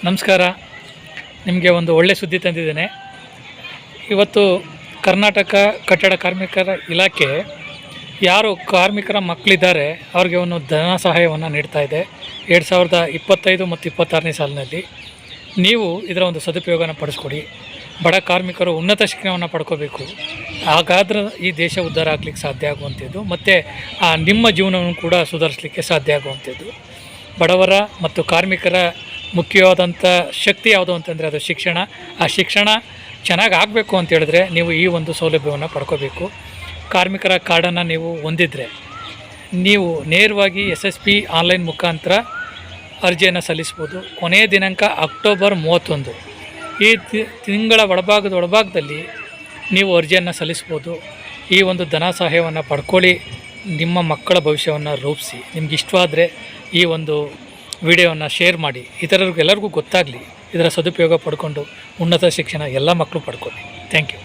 ನಮಸ್ಕಾರ. ನಿಮಗೆ ಒಂದು ಒಳ್ಳೆ ಸುದ್ದಿ ತಂದಿದ್ದೇನೆ. ಇವತ್ತು ಕರ್ನಾಟಕ ಕಟ್ಟಡ ಕಾರ್ಮಿಕರ ಇಲಾಖೆ ಯಾರು ಕಾರ್ಮಿಕರ ಮಕ್ಕಳಿದ್ದಾರೆ ಅವ್ರಿಗೆ ಒಂದು ಧನ ಸಹಾಯವನ್ನು ನೀಡ್ತಾ ಇದೆ 2025 ಮತ್ತು 26ನೇ ಸಾಲಿನಲ್ಲಿ. ನೀವು ಇದರ ಒಂದು ಸದುಪಯೋಗನ ಪಡಿಸ್ಕೊಡಿ. ಬಡ ಕಾರ್ಮಿಕರು ಉನ್ನತ ಶಿಕ್ಷಣವನ್ನು ಪಡ್ಕೋಬೇಕು. ಹಾಗಾದ್ರೆ ಈ ದೇಶ ಉದ್ಧಾರ ಆಗಲಿಕ್ಕೆ ಸಾಧ್ಯ ಆಗುವಂಥದ್ದು ಮತ್ತು ನಿಮ್ಮ ಜೀವನವನ್ನು ಕೂಡ ಸುಧಾರಿಸಲಿಕ್ಕೆ ಸಾಧ್ಯ ಆಗುವಂಥದ್ದು. ಬಡವರ ಮತ್ತು ಕಾರ್ಮಿಕರ ಮುಖ್ಯವಾದಂಥ ಶಕ್ತಿ ಯಾವುದು ಅಂತಂದರೆ ಅದು ಶಿಕ್ಷಣ. ಆ ಶಿಕ್ಷಣ ಚೆನ್ನಾಗಿ ಆಗಬೇಕು ಅಂತ ಹೇಳಿದ್ರೆ ನೀವು ಈ ಒಂದು ಸೌಲಭ್ಯವನ್ನು ಪಡ್ಕೋಬೇಕು. ಕಾರ್ಮಿಕರ ಕಾರ್ಡನ್ನು ನೀವು ಹೊಂದಿದರೆ ನೀವು ನೇರವಾಗಿ SSP ಆನ್ಲೈನ್ ಮುಖಾಂತರ ಅರ್ಜಿಯನ್ನು ಸಲ್ಲಿಸ್ಬೋದು. ಕೊನೆಯ ದಿನಾಂಕ ಅಕ್ಟೋಬರ್ 31. ಈ ತಿಂಗಳ ಒಳಭಾಗದಲ್ಲಿ ನೀವು ಅರ್ಜಿಯನ್ನು ಸಲ್ಲಿಸ್ಬೋದು. ಈ ಒಂದು ಧನ ಸಹಾಯವನ್ನು ಪಡ್ಕೊಳ್ಳಿ. ನಿಮ್ಮ ಮಕ್ಕಳ ಭವಿಷ್ಯವನ್ನು ರೂಪಿಸಿ. ನಿಮ್ಗೆ ಇಷ್ಟವಾದರೆ ಈ ಒಂದು ವಿಡಿಯೋವನ್ನು ಶೇರ್ ಮಾಡಿ, ಇತರರಿಗೆಲ್ಲರಿಗೂ ಗೊತ್ತಾಗಲಿ. ಇದರ ಸದುಪಯೋಗ ಪಡ್ಕೊಂಡು ಉನ್ನತ ಶಿಕ್ಷಣ ಎಲ್ಲ ಮಕ್ಕಳು ಪಡ್ಕೊಳ್ಳಿ. Thank you.